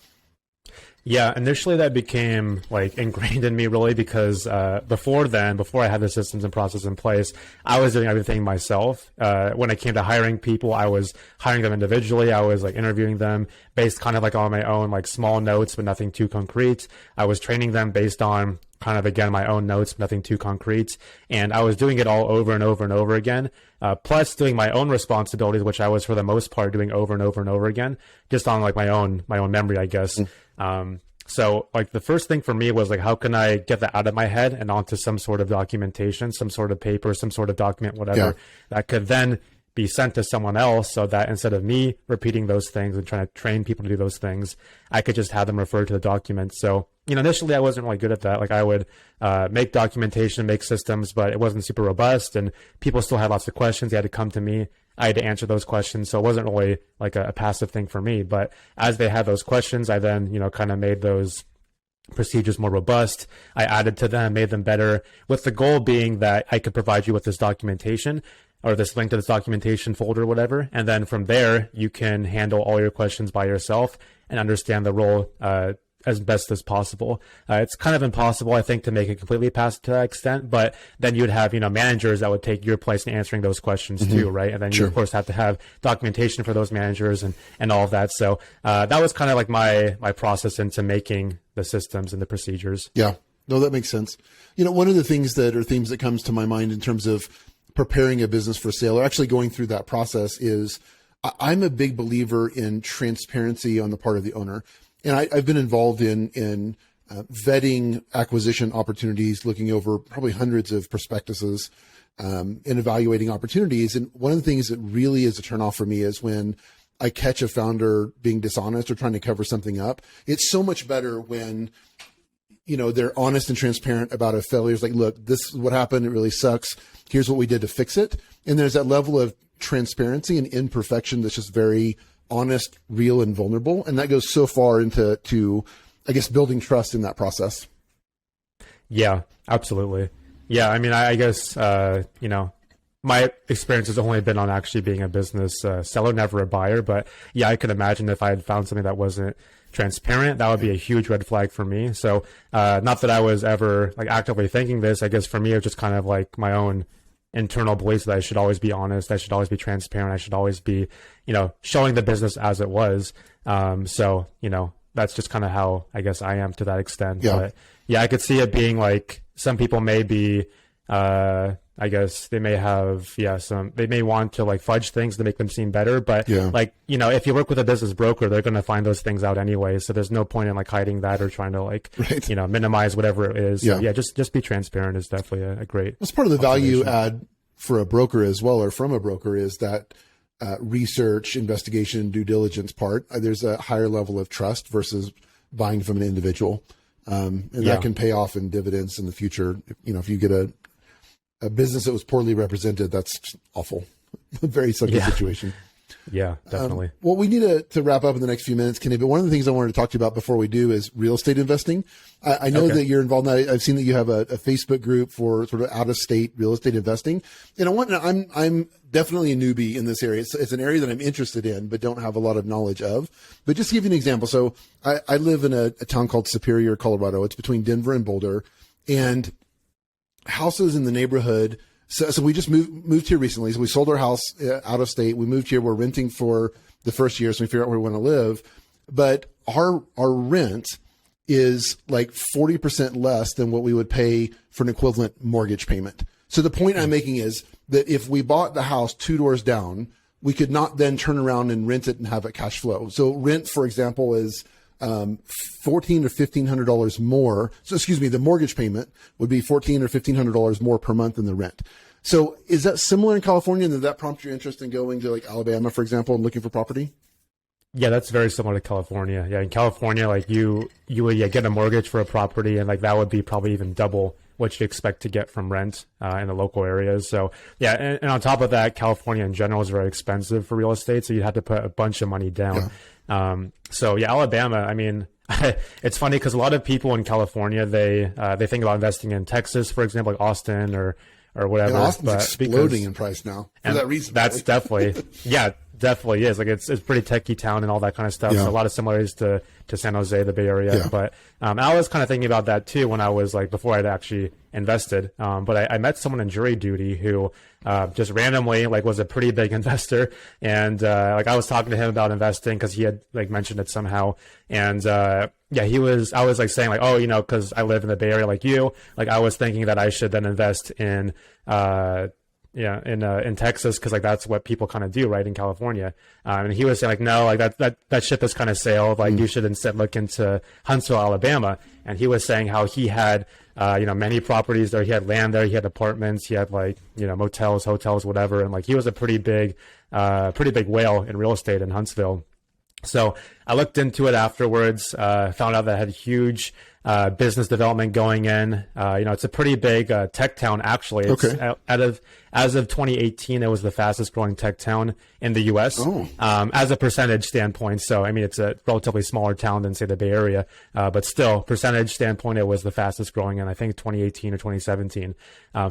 [SPEAKER 2] Yeah, initially that became like ingrained in me really, because before I had the systems and process in place, I was doing everything myself. When it came to hiring people, I was hiring them individually. I was like interviewing them based kind of like on my own like small notes, but nothing too concrete. I was training them based on kind of, again, my own notes, nothing too concrete. And I was doing it all over and over and over again, plus doing my own responsibilities, which I was for the most part doing over and over and over again, just on like my own memory, I guess. So like the first thing for me was like, how can I get that out of my head and onto some sort of documentation, some sort of paper, some sort of document, whatever, that could then be sent to someone else, so that instead of me repeating those things and trying to train people to do those things, I could just have them refer to the document. So, initially I wasn't really good at that. Like I would make documentation, make systems, but it wasn't super robust, and people still had lots of questions. They had to come to me. I had to answer those questions. So it wasn't really like a passive thing for me. But as they had those questions, I then, kind of made those procedures more robust. I added to them, made them better, with the goal being that I could provide you with this documentation, or this link to this documentation folder or whatever. And then from there, you can handle all your questions by yourself and understand the role as best as possible. It's kind of impossible, I think, to make it completely passive to that extent, but then you'd have, managers that would take your place in answering those questions too, right? And then you, of course, have to have documentation for those managers and all of that. So that was kind of like my process into making the systems and the procedures.
[SPEAKER 1] Yeah, no, that makes sense. One of the things that are themes that comes to my mind in terms of preparing a business for sale or actually going through that process is I'm a big believer in transparency on the part of the owner. And I've been involved in vetting acquisition opportunities, looking over probably hundreds of prospectuses, and evaluating opportunities. And one of the things that really is a turnoff for me is when I catch a founder being dishonest or trying to cover something up. It's so much better when, they're honest and transparent about a failure. It's like, look, this is what happened. It really sucks. Here's what we did to fix it. And there's that level of transparency and imperfection that's just very honest, real, and vulnerable. And that goes so far into I guess, building trust in that process.
[SPEAKER 2] Yeah, absolutely. Yeah. I mean, I guess, my experience has only been on actually being a business seller, never a buyer. But yeah, I could imagine if I had found something that wasn't transparent, that would be a huge red flag for me. So not that I was ever like actively thinking this. I guess for me, it was just kind of like my own internal beliefs that I should always be honest. I should always be transparent. I should always be, showing the business as it was. So, that's just kind of how I guess I am to that extent.
[SPEAKER 1] Yeah.
[SPEAKER 2] But yeah, I could see it being like some people may be, I guess they may have, they may want to like fudge things to make them seem better. But if you work with a business broker, they're going to find those things out anyway. So there's no point in like hiding that or trying to like, minimize whatever it is.
[SPEAKER 1] Yeah.
[SPEAKER 2] So, just be transparent is definitely a great.
[SPEAKER 1] That's part of the value add for a broker as well, or from a broker, is that research, investigation, due diligence part. There's a higher level of trust versus buying from an individual. And that can pay off in dividends in the future. If you get a business that was poorly represented, that's awful. Very sucky situation.
[SPEAKER 2] Yeah, definitely.
[SPEAKER 1] Well, we need to wrap up in the next few minutes, Kenny, but one of the things I wanted to talk to you about before we do is real estate investing. I know that you're involved in that. I've seen that you have a Facebook group for sort of out-of-state real estate investing. And I'm definitely a newbie in this area. It's an area that I'm interested in, but don't have a lot of knowledge of. But just to give you an example. So I live in a town called Superior, Colorado. It's between Denver and Boulder. And houses in the neighborhood. So we just moved here recently. So we sold our house out of state. We moved here. We're renting for the first year. So we figure out where we want to live. But our rent is like 40% less than what we would pay for an equivalent mortgage payment. So the point I'm making is that if we bought the house 2 doors down, we could not then turn around and rent it and have it cash flow. So rent, for example, is $1,400 or $1,500 more. So excuse me, the mortgage payment would be $1,400 or $1,500 more per month than the rent. So is that similar in California? And did that prompt your interest in going to like Alabama, for example, and looking for property?
[SPEAKER 2] Yeah, that's very similar to California. Yeah, in California, like you would get a mortgage for a property, and like that would be probably even double what you expect to get from rent in the local areas. So yeah, and on top of that, California in general is very expensive for real estate, so you'd have to put a bunch of money down. Yeah. So yeah, Alabama, I mean, it's funny because a lot of people in California, they think about investing in Texas, for example, like Austin or whatever.
[SPEAKER 1] Yeah, Austin's exploding in price now for that reason.
[SPEAKER 2] That's definitely, definitely is. Like it's pretty techie town and all that kind of stuff. So a lot of similarities to San Jose, the Bay Area. Yeah. But I was kind of thinking about that too when I was like, before I'd actually invested. But I met someone in jury duty who just randomly like was a pretty big investor. And like I was talking to him about investing because he had like mentioned it somehow. And I was like saying like, oh, because I live in the Bay Area like you, like I was thinking that I should then invest in in Texas, because like that's what people kind of do, right, in California. And he was saying like, no, like that ship has kind of sailed. Like you should instead look into Huntsville, Alabama. And he was saying how he had many properties there. He had land there. He had apartments. He had like motels, hotels, whatever. And like he was a pretty big whale in real estate in Huntsville. So I looked into it afterwards, found out that it had huge business development going in. It's a pretty big tech town, actually. It's as of 2018, it was the fastest growing tech town in the U.S. As a percentage standpoint. So, I mean, it's a relatively smaller town than, say, the Bay Area. But still, percentage standpoint, it was the fastest growing in, I think, 2018 or 2017.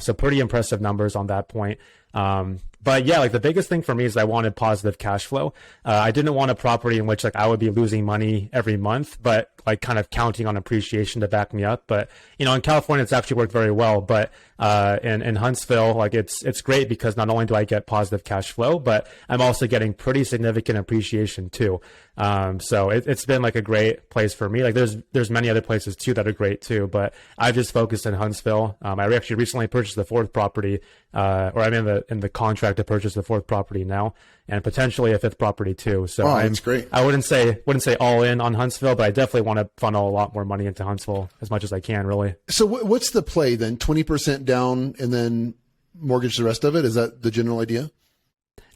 [SPEAKER 2] So pretty impressive numbers on that point. But yeah, like the biggest thing for me is I wanted positive cash flow. I didn't want a property in which like I would be losing money every month, but like kind of counting on appreciation to back me up. But, you know, in California, it's actually worked very well. But in Huntsville, like it's great because not only do I get positive cash flow, but I'm also getting pretty significant appreciation too. So it's been like a great place for me. Like there's many other places too that are great too, but I've just focused in Huntsville. I actually recently purchased the fourth property, or I'm in the contract to purchase the fourth property now, and potentially a fifth property too. So
[SPEAKER 1] that's great.
[SPEAKER 2] I wouldn't say all in on Huntsville, but I definitely want to funnel a lot more money into Huntsville as much as I can, really.
[SPEAKER 1] So what's the play then? 20% down and then mortgage the rest of it? Is that the general idea?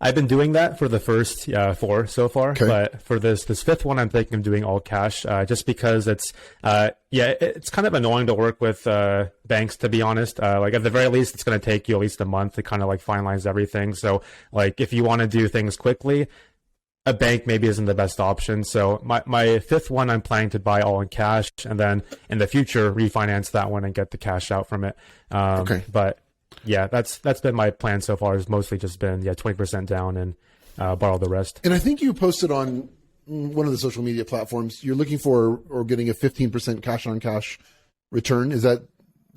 [SPEAKER 2] I've been doing that for the first 4 so far,
[SPEAKER 1] okay.
[SPEAKER 2] But for this fifth one, I'm thinking of doing all cash, just because it's kind of annoying to work with banks, to be honest. Like at the very least, it's going to take you at least a month to kind of like finalize everything. So like if you want to do things quickly, a bank maybe isn't the best option. So my fifth one, I'm planning to buy all in cash, and then in the future refinance that one and get the cash out from it.
[SPEAKER 1] Okay,
[SPEAKER 2] but. Yeah, that's been my plan so far. Has mostly just been 20% down and borrow the rest.
[SPEAKER 1] And I think you posted on one of the social media platforms you're looking for or getting a 15% cash on cash return. Is that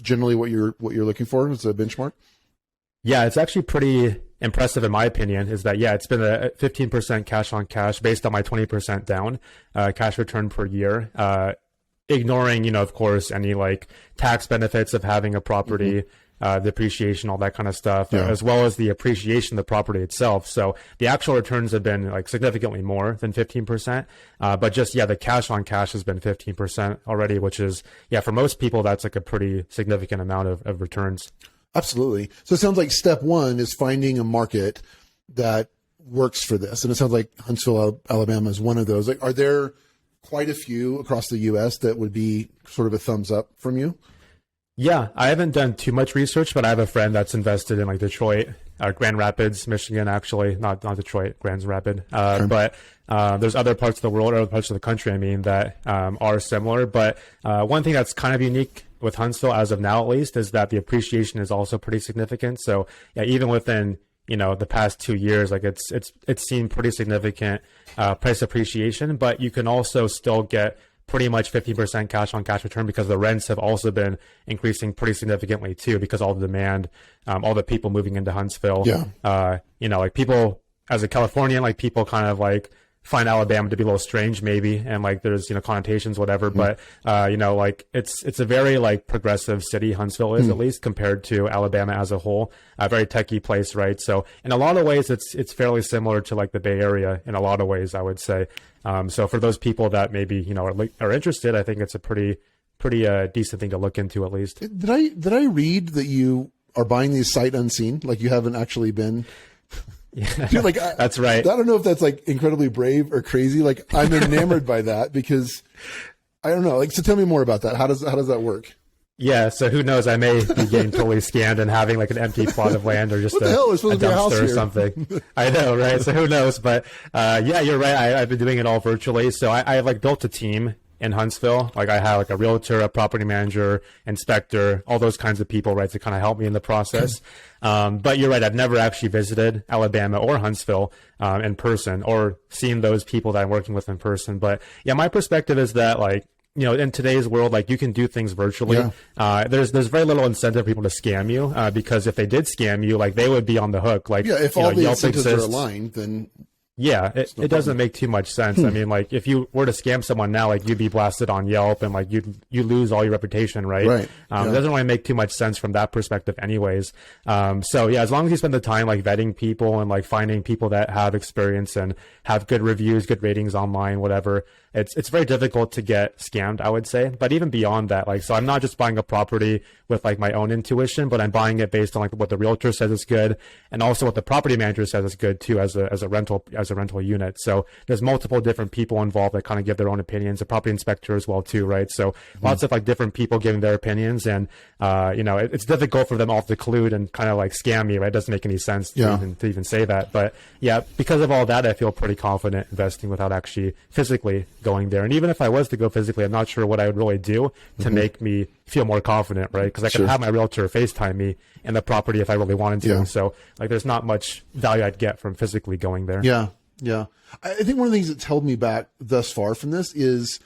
[SPEAKER 1] generally what you're looking for as a benchmark?
[SPEAKER 2] Yeah, it's actually pretty impressive in my opinion. Is that it's been a 15% cash on cash based on my 20% down cash return per year. Ignoring of course any like tax benefits of having a property. Mm-hmm. Depreciation, all that kind of stuff, as well as the appreciation of the property itself. So the actual returns have been like significantly more than 15%. But just, the cash on cash has been 15% already, which is, for most people, that's like a pretty significant amount of returns.
[SPEAKER 1] Absolutely. So it sounds like step one is finding a market that works for this. And it sounds like Huntsville, Alabama is one of those. Like, are there quite a few across the U.S. that would be sort of a thumbs up from you?
[SPEAKER 2] Yeah, I haven't done too much research, but I have a friend that's invested in like Detroit, Grand Rapids, Michigan, actually, not Detroit, Grand Rapids. Okay. But there's other parts of the world or other parts of the country, that are similar. But one thing that's kind of unique with Huntsville, as of now at least, is that the appreciation is also pretty significant. So even within the past 2 years, like it's seen pretty significant price appreciation, but you can also still get pretty much 50% cash on cash return because the rents have also been increasing pretty significantly too, because all the demand, all the people moving into Huntsville. Like people, as a Californian, like people kind of like find Alabama to be a little strange maybe, and like there's connotations, whatever. But like it's a very like progressive city, Huntsville is, at least compared to Alabama as a whole. A very techie place, right? So in a lot of ways it's fairly similar to like the Bay Area in a lot of ways, I would say. So for those people that maybe are interested, I think it's a pretty decent thing to look into at least.
[SPEAKER 1] Did I read that you are buying these sight unseen, like you haven't actually been?
[SPEAKER 2] Yeah,
[SPEAKER 1] dude, like
[SPEAKER 2] that's right.
[SPEAKER 1] I don't know if that's like incredibly brave or crazy. Like I'm enamored by that because I don't know. Like, so tell me more about that. How does that work?
[SPEAKER 2] Yeah, so who knows? I may be getting totally scammed and having like an empty plot of land or just a dumpster or something. I know, right? So who knows? But you're right. I've been doing it all virtually. So I've like built a team in Huntsville. Like I have like a realtor, a property manager, inspector, all those kinds of people, right, to kind of help me in the process. But you're right. I've never actually visited Alabama or Huntsville in person or seen those people that I'm working with in person. But my perspective is that like, in today's world, like you can do things virtually. There's very little incentive for people to scam you because if they did scam you, like they would be on the hook. Like
[SPEAKER 1] if all the incentives are aligned, then
[SPEAKER 2] it doesn't make too much sense. I mean, like if you were to scam someone now, like you'd be blasted on Yelp and like you lose all your reputation, right? It doesn't really make too much sense from that perspective anyways. So as long as you spend the time like vetting people and like finding people that have experience and have good reviews, good ratings online, whatever, it's very difficult to get scammed, I would say. But even beyond that, like, so I'm not just buying a property with like my own intuition, but I'm buying it based on like what the realtor says is good and also what the property manager says is good too as a rental unit. So there's multiple different people involved that kind of give their own opinions, a property inspector as well too, right? So lots of like different people giving their opinions, and it's difficult for them all to collude and kind of like scam me, right? It doesn't make any sense to even say that. But because of all that, I feel pretty confident investing without actually physically going there. And even if I was to go physically, I'm not sure what I would really do to make me feel more confident, right? Because I can have my realtor FaceTime me in the property if I really wanted to. So like there's not much value I'd get from physically going there.
[SPEAKER 1] Yeah. I think one of the things that's held me back thus far from this is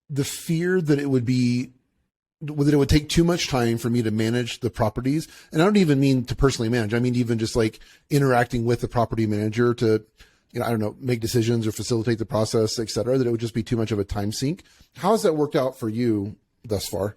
[SPEAKER 1] the fear that it would take too much time for me to manage the properties. And I don't even mean to personally manage. I mean, even just like interacting with the property manager to, I don't know, make decisions or facilitate the process, et cetera, that it would just be too much of a time sink. How has that worked out for you thus far?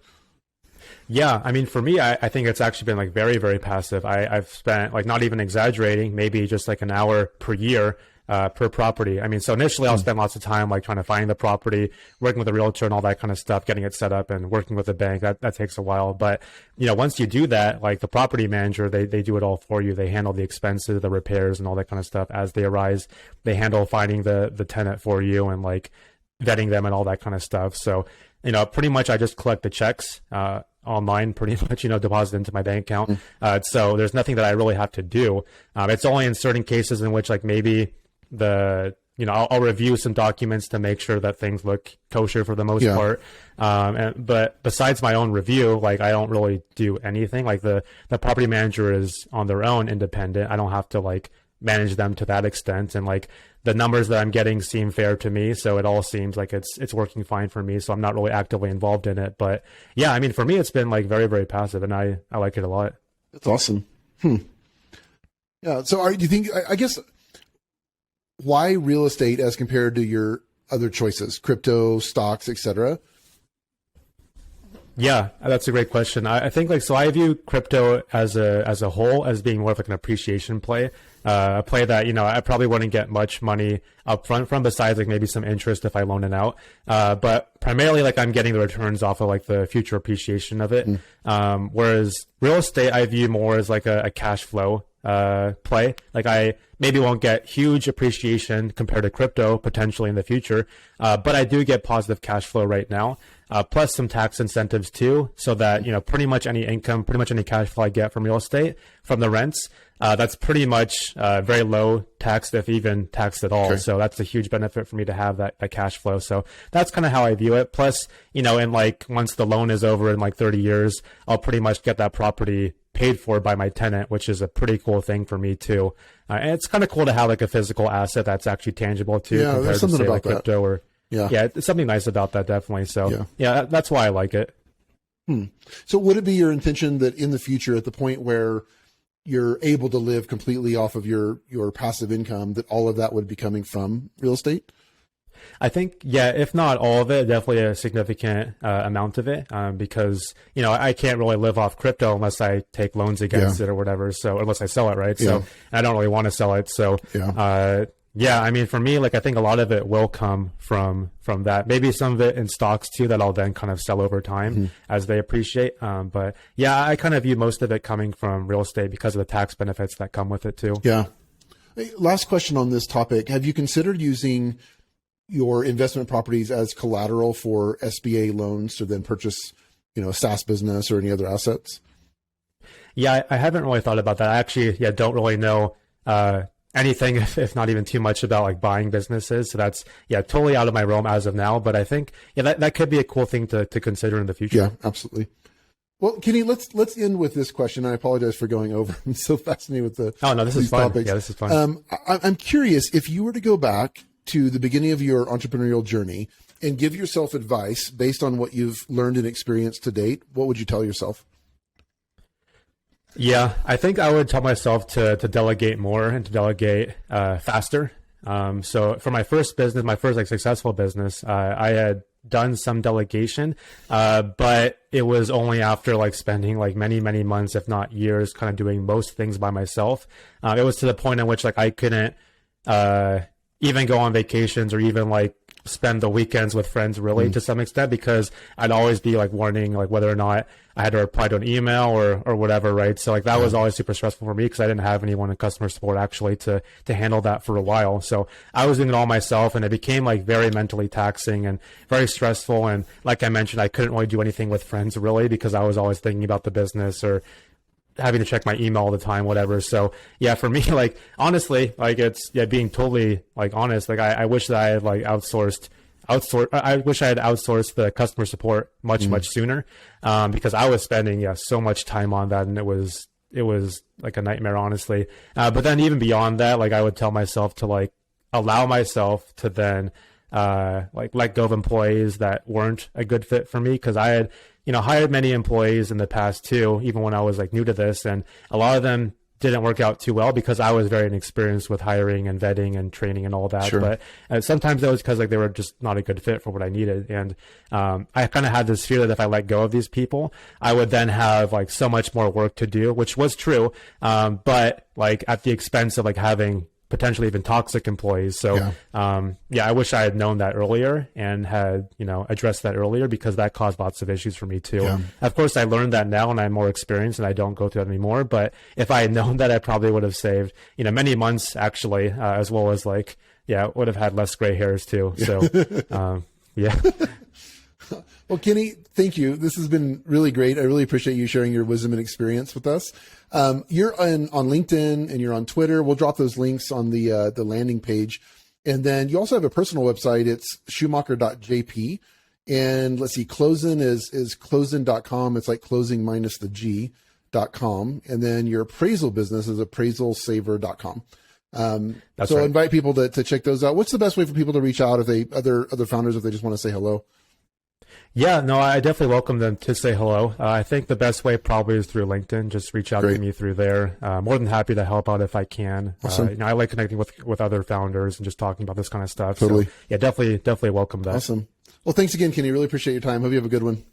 [SPEAKER 2] Yeah, I mean, for me, I think it's actually been like very, very passive. I've spent, like, not even exaggerating, maybe just like an hour per year per property. I mean, so initially I'll spend lots of time like trying to find the property, working with a realtor and all that kind of stuff, getting it set up and working with a bank. That takes a while. But, once you do that, like the property manager, they do it all for you. They handle the expenses, the repairs and all that kind of stuff as they arise. They handle finding the tenant for you and like vetting them and all that kind of stuff. So, pretty much I just collect the checks online, pretty much, deposit into my bank account. So there's nothing that I really have to do. It's only in certain cases in which like maybe I'll review some documents to make sure that things look kosher for the most part. But besides my own review, like I don't really do anything. Like the property manager is on their own, independent. I don't have to like manage them to that extent. And like the numbers that I'm getting seem fair to me. So it all seems like it's working fine for me. So I'm not really actively involved in it. But yeah, I mean, for me, it's been like very, very passive and I like it a lot.
[SPEAKER 1] That's awesome. Yeah. So do you think, I guess, why real estate as compared to your other choices, crypto, stocks, etc.?
[SPEAKER 2] Yeah, that's a great question. I think so I view crypto as a whole as being more of like an appreciation play, a play that, I probably wouldn't get much money up front from besides like maybe some interest if I loan it out. But primarily like I'm getting the returns off of like the future appreciation of it. Whereas real estate, I view more as like a cash flow play. Like I maybe won't get huge appreciation compared to crypto potentially in the future, but I do get positive cash flow right now, plus some tax incentives too, so that pretty much any income, pretty much any cash flow I get from real estate, from the rents, that's pretty much very low taxed, if even taxed at all. Okay. So that's a huge benefit for me to have that cash flow. So that's kind of how I view it. Plus, in like once the loan is over in like 30 years, I'll pretty much get that property paid for by my tenant, which is a pretty cool thing for me too. And it's kind of cool to have like a physical asset that's actually tangible too, compared to say like crypto or it's something nice about that, definitely. So yeah, that's why I like it.
[SPEAKER 1] So would it be your intention that in the future, at the point where you're able to live completely off of your passive income, that all of that would be coming from real estate?
[SPEAKER 2] I think, if not all of it, definitely a significant amount of it, because, I can't really live off crypto unless I take loans against it or whatever. So unless I sell it, right? So I don't really want to sell it. So, I mean, for me, like, I think a lot of it will come from that. Maybe some of it in stocks too, that I'll then kind of sell over time as they appreciate. But yeah, I kind of view most of it coming from real estate because of the tax benefits that come with it too. Yeah.
[SPEAKER 1] Hey, last question on this topic. Have you considered using your investment properties as collateral for SBA loans to then purchase, a SaaS business or any other assets?
[SPEAKER 2] Yeah, I haven't really thought about that. I actually, don't really know anything, if not even too much, about like buying businesses. So that's, totally out of my realm as of now. But I think, that could be a cool thing to consider in the future.
[SPEAKER 1] Yeah, absolutely. Well, Kenny, let's end with this question. I apologize for going over. I'm so fascinated with
[SPEAKER 2] this is fun.
[SPEAKER 1] Topics.
[SPEAKER 2] Yeah, this is fun.
[SPEAKER 1] I'm curious, if you were to go back to the beginning of your entrepreneurial journey and give yourself advice based on what you've learned and experienced to date, what would you tell yourself?
[SPEAKER 2] Yeah, I think I would tell myself to delegate more and to delegate faster. So for my first business, my first like successful business, I had done some delegation, but it was only after like spending like many, many months, if not years, kind of doing most things by myself. It was to the point in which like I couldn't even go on vacations or even like spend the weekends with friends really to some extent, because I'd always be like wondering like whether or not I had to reply to an email or whatever, right? So like that was always super stressful for me because I didn't have anyone in customer support actually to handle that for a while. So I was doing it all myself, and it became like very mentally taxing and very stressful. And like I mentioned, I couldn't really do anything with friends really because I was always thinking about the business or having to check my email all the time, whatever. So yeah, for me, like honestly, like it's being totally like honest. Like I wish that I had like outsourced. I wish I had outsourced the customer support much sooner, because I was spending so much time on that, and it was like a nightmare, honestly. But then even beyond that, like I would tell myself to like allow myself to then like let go of employees that weren't a good fit for me, because I had, hired many employees in the past too, even when I was like new to this, and a lot of them didn't work out too well because I was very inexperienced with hiring and vetting and training and all that.
[SPEAKER 1] Sure.
[SPEAKER 2] But sometimes that was because like they were just not a good fit for what I needed. And I kind of had this fear that if I let go of these people, I would then have like so much more work to do, which was true. But like at the expense of like having potentially even toxic employees. So, I wish I had known that earlier and had, addressed that earlier, because that caused lots of issues for me too. Yeah. Of course, I learned that now and I'm more experienced and I don't go through that anymore. But if I had known that, I probably would have saved, many months actually, as well as like, would have had less gray hairs too. So,
[SPEAKER 1] Well, Kenny, thank you. This has been really great. I really appreciate you sharing your wisdom and experience with us. You're on LinkedIn and you're on Twitter. We'll drop those links on the landing page. And then you also have a personal website. It's schumacher.jp. And let's see, Closin is closin.com. It's like closing minus the G.com. And then your appraisal business is appraisalsaver.com.
[SPEAKER 2] That's
[SPEAKER 1] so
[SPEAKER 2] right.
[SPEAKER 1] I invite people to check those out. What's the best way for people to reach out if they, other founders, if they just want to say hello?
[SPEAKER 2] Yeah, no, I definitely welcome them to say hello. I think the best way probably is through LinkedIn. Just reach out to me through there. More than happy to help out if I can.
[SPEAKER 1] Awesome.
[SPEAKER 2] I like connecting with other founders and just talking about this kind of stuff.
[SPEAKER 1] Totally.
[SPEAKER 2] So, yeah, definitely welcome that.
[SPEAKER 1] Awesome. Well, thanks again, Kenny. Really appreciate your time. Hope you have a good one.